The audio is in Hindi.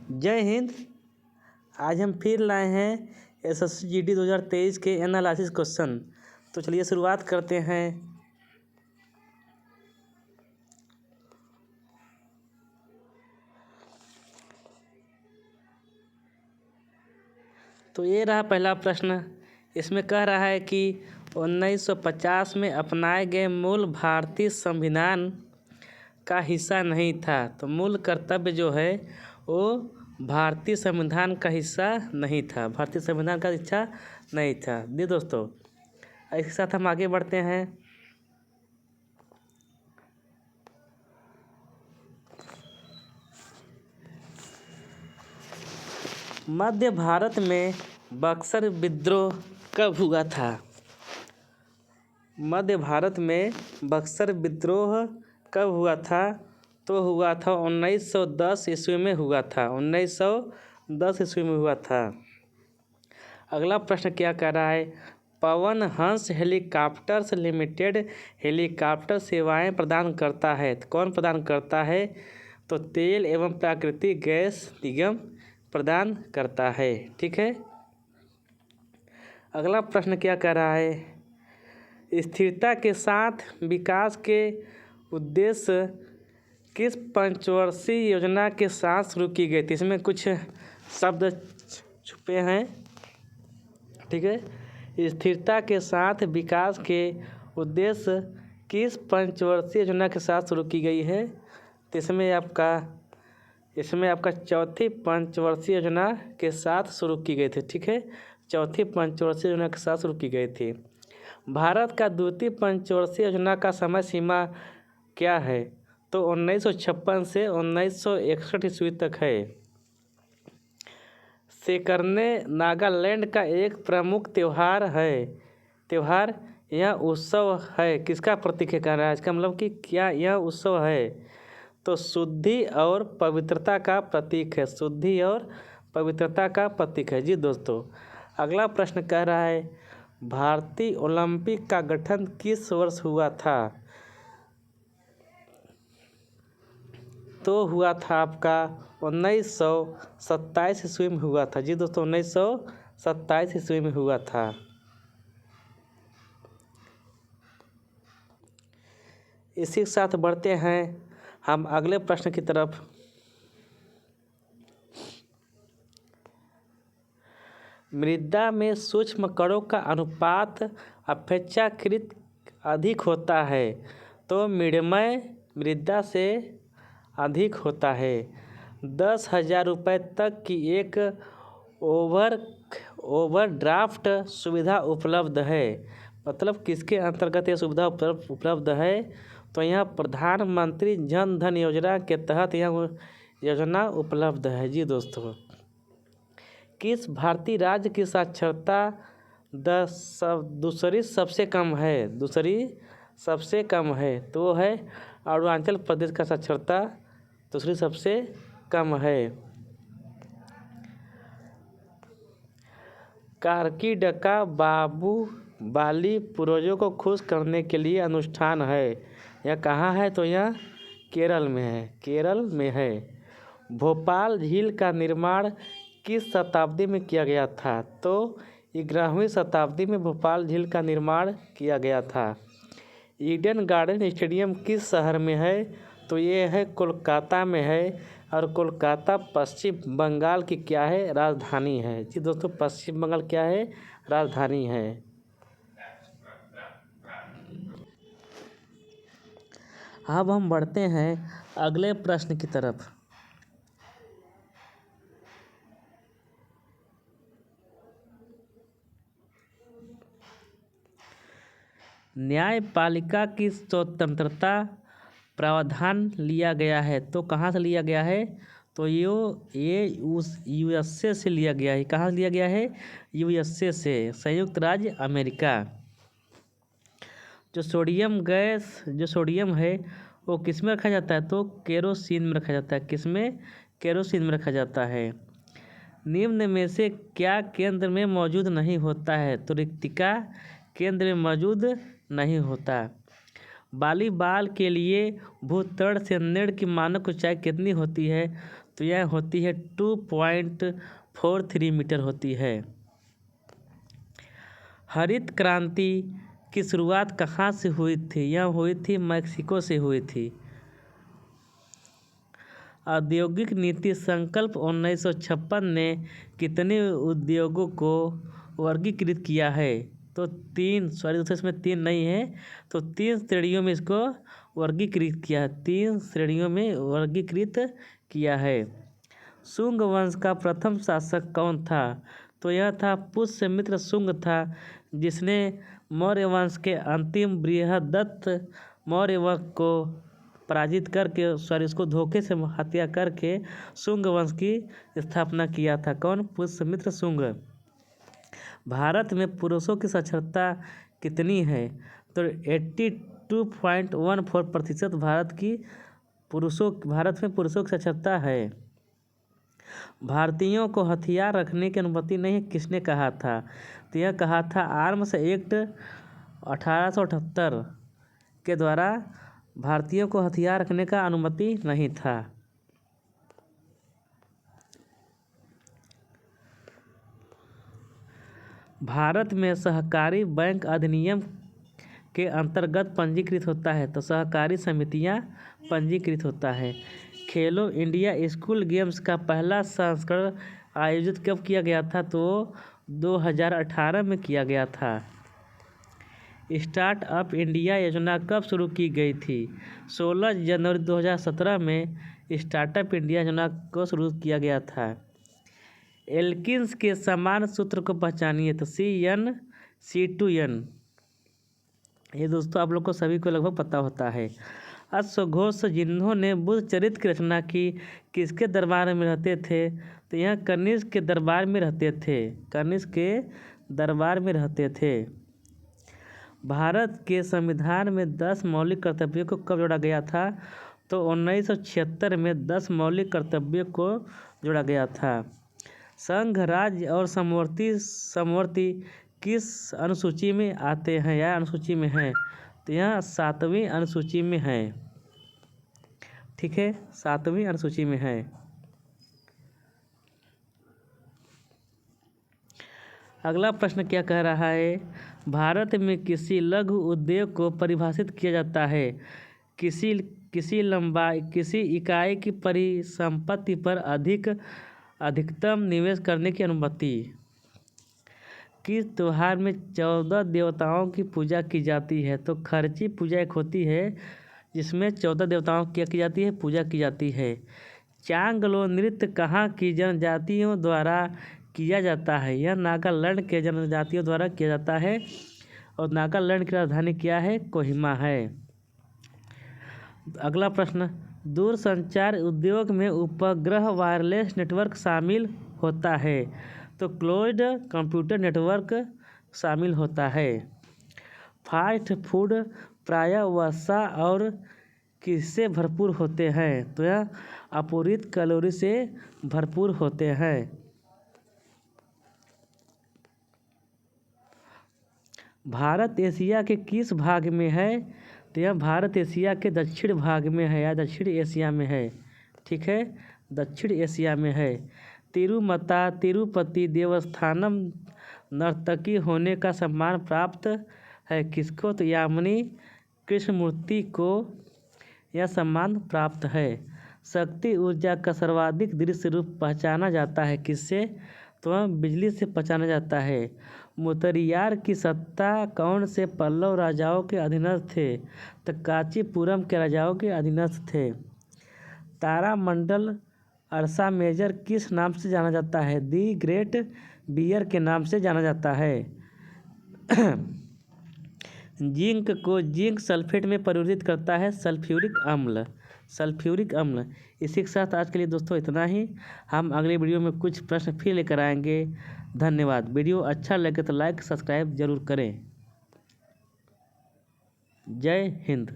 जय हिंद। आज हम फिर लाए हैं एसएससी जीडी 2023 के एनालिसिस क्वेश्चन। तो चलिए शुरुआत करते हैं। तो ये रहा पहला प्रश्न। इसमें कह रहा है कि 1950 में अपनाए गए मूल भारतीय संविधान का हिस्सा नहीं था। तो मूल कर्तव्य जो है वो भारतीय संविधान का हिस्सा नहीं था, भारतीय संविधान का हिस्सा नहीं था। जी दोस्तों, इसके साथ हम आगे बढ़ते हैं। मध्य भारत में बक्सर विद्रोह कब हुआ था? मध्य भारत में बक्सर विद्रोह कब हुआ था? तो हुआ था 1910 ईस्वी में हुआ था। 1910 ईस्वी में हुआ था। अगला प्रश्न क्या कह रहा है? Pawan Hans helicopters limited helicopter सेवाएं प्रदान करता है। तो कौन प्रदान करता है? तो तेल एवं प्राकृतिक गैस निगम प्रदान करता है। ठीक है। अगला प्रश्न क्या कह रहा है? स्थिरता के साथ विकास के उद्देश्य किस पंचवर्षीय योजना के साथ शुरू की गई थी? इसमें कुछ शब्द छुपे हैं। ठीक है। स्थिरता के साथ विकास के उद्देश्य किस पंचवर्षीय योजना के साथ शुरू की गई है? तो इसमें आपका चौथी पंचवर्षीय योजना के साथ शुरू की गई थी। ठीक है, चौथी पंचवर्षीय योजना के साथ शुरू की गई थी। भारत का द्वितीय पंचवर्षीय योजना का समय सीमा क्या है? तो 1956 से 1961 ईस्वी तक है। सेकरने नागालैंड का एक प्रमुख त्योहार यह उत्सव है किसका प्रतीक है? कह रहा है इसका मतलब कि क्या यह उत्सव है? तो शुद्धि और पवित्रता का प्रतीक है। शुद्धि और पवित्रता का प्रतीक है। जी दोस्तों, अगला प्रश्न कह रहा है भारतीय ओलंपिक का गठन किस वर्ष हुआ था? तो हुआ था आपका 1927 ईस्वी में हुआ था। जी दोस्तों, 1927 ईस्वी में हुआ था। इसी के साथ बढ़ते हैं हम अगले प्रश्न की तरफ। मृदा में सूक्ष्म कणों का अनुपात अपेक्षाकृत अधिक होता है। तो मृण्मय मृदा से अधिक होता है। 10,000 रुपये तक की एक ओवरड्राफ्ट सुविधा उपलब्ध है। मतलब किसके अंतर्गत यह सुविधा उपलब्ध है? तो यह प्रधानमंत्री जन धन योजना के तहत यह योजना उपलब्ध है। जी दोस्तों, किस भारतीय राज्य की साक्षरता दूसरी सबसे कम है? दूसरी सबसे कम है तो वो है अरुणाचल प्रदेश का साक्षरता दूसरी सबसे कम है। कारकीडका बाबू बाली पूर्वजों को खुश करने के लिए अनुष्ठान है। यह कहाँ है? तो यह केरल में है। केरल में है। भोपाल झील का निर्माण किस शताब्दी में किया गया था? तो 11वीं शताब्दी में भोपाल झील का निर्माण किया गया था। ईडन गार्डन स्टेडियम किस शहर में है? तो ये है कोलकाता में है। और कोलकाता पश्चिम बंगाल की क्या है? राजधानी है। जी दोस्तों, पश्चिम बंगाल क्या है? राजधानी है। अब हम बढ़ते हैं अगले प्रश्न की तरफ। न्यायपालिका की स्वतंत्रता प्रावधान लिया गया है। तो कहाँ से लिया गया है? तो ये यूएसए से लिया गया है। कहाँ से लिया गया है? यूएसए से, संयुक्त राज्य अमेरिका। जो सोडियम है वो किस में रखा जाता है? तो केरोसिन में रखा जाता है। किस में? केरोसिन में रखा जाता है। निम्न में से क्या केंद्र में मौजूद नहीं होता है? तो रिक्तिका केंद्र में मौजूद नहीं होता। वॉलीबॉल के लिए भूतल से नेट की मानक ऊंचाई कितनी होती है? तो यह होती है 2.43 मीटर होती है। हरित क्रांति की शुरुआत कहाँ से हुई थी? यह हुई थी मैक्सिको से हुई थी। औद्योगिक नीति संकल्प 1956 ने कितने उद्योगों को वर्गीकृत किया है? तो 3, दोस्तों इसमें 3 नहीं है, तो 3 श्रेणियों में इसको वर्गीकृत किया है। 3 श्रेणियों में वर्गीकृत किया है। शुंग वंश का प्रथम शासक कौन था? तो यह था पुष्यमित्र शुंग था, जिसने मौर्य वंश के अंतिम बृहदत्त मौर्य वंश को पराजित करके उसको धोखे से हत्या करके शुंग वंश की स्थापना किया था। कौन? पुष्यमित्र शुंग। भारत में पुरुषों की साक्षरता कितनी है? तो 82.14% भारत में पुरुषों की साक्षरता है। भारतीयों को हथियार रखने की अनुमति नहीं किसने कहा था? तो यह कहा था आर्म्स एक्ट 1878 के द्वारा भारतीयों को हथियार रखने का अनुमति नहीं था। भारत में सहकारी बैंक अधिनियम के अंतर्गत पंजीकृत होता है, तो सहकारी समितियां पंजीकृत होता है। खेलो इंडिया स्कूल गेम्स का पहला संस्करण आयोजित कब किया गया था? तो 2018 में किया गया था। स्टार्टअप इंडिया योजना कब शुरू की गई थी? 16 जनवरी 2017 में स्टार्टअप इंडिया योजना को शुरू किया गया था। एल्किन्स के समान सूत्र को पहचानिए। तो CN C2N। ये दोस्तों आप लोग को सभी को लगभग पता होता है। अश्वघोष जिन्होंने बुद्ध चरित्र की रचना की, किसके दरबार में रहते थे? तो यह कनिष्क के दरबार में रहते थे। कनिष्क के दरबार में रहते थे। भारत के संविधान में 10 मौलिक कर्तव्यों को कब जोड़ा गया था? तो 1976 में 10 मौलिक कर्तव्यों को जोड़ा गया था। संघ, राज्य और समवर्ती किस अनुसूची में आते हैं या अनुसूची में हैं? तो यह 7वीं अनुसूची में है। ठीक है, 7वीं अनुसूची में है। अगला प्रश्न क्या कह रहा है? भारत में किसी लघु उद्योग को परिभाषित किया जाता है किसी इकाई की परिसंपत्ति पर अधिकतम निवेश करने की अनुमति। किस त्योहार में 14 देवताओं की पूजा की जाती है? तो खर्ची पूजा एक होती है जिसमें 14 देवताओं की क्या की जाती है? पूजा की जाती है। चांगलो नृत्य कहाँ की जनजातियों द्वारा किया जाता है? यह नागालैंड के जनजातियों द्वारा किया जाता है और नागालैंड की राजधानी क्या है? कोहिमा है। अगला प्रश्न, दूरसंचार उद्योग में उपग्रह वायरलेस नेटवर्क शामिल होता है? तो क्लोज्ड कंप्यूटर नेटवर्क शामिल होता है। फास्ट फूड प्रायः वसा और किससे भरपूर होते हैं? तो यह अपूरित कैलोरी से भरपूर होते हैं। भारत एशिया के किस भाग में है? तो यह भारत एशिया के दक्षिण भाग में है या दक्षिण एशिया में है। ठीक है, दक्षिण एशिया में है। तिरुपति देवस्थानम नर्तकी होने का सम्मान प्राप्त है किसको? तो यामिनी कृष्णमूर्ति को यह सम्मान प्राप्त है। शक्ति ऊर्जा का सर्वाधिक दृश्य रूप पहचाना जाता है किससे? तो वह बिजली से पहचाना जाता है। मुत्तरियार की सत्ता कौन से पल्लव राजाओं के अधीनस्थ थे? तो कांचीपुरम के राजाओं के अधीनस्थ थे। तारामंडल अर्सा मेजर किस नाम से जाना जाता है? दी ग्रेट बियर के नाम से जाना जाता है। जिंक को जिंक सल्फेट में परिवर्तित करता है सल्फ्यूरिक अम्ल। इसी के साथ आज के लिए दोस्तों इतना ही। हम अगले वीडियो में कुछ प्रश्न फिर लेकर आएंगे। धन्यवाद। वीडियो अच्छा लगे तो लाइक सब्सक्राइब जरूर करें। जय हिंद।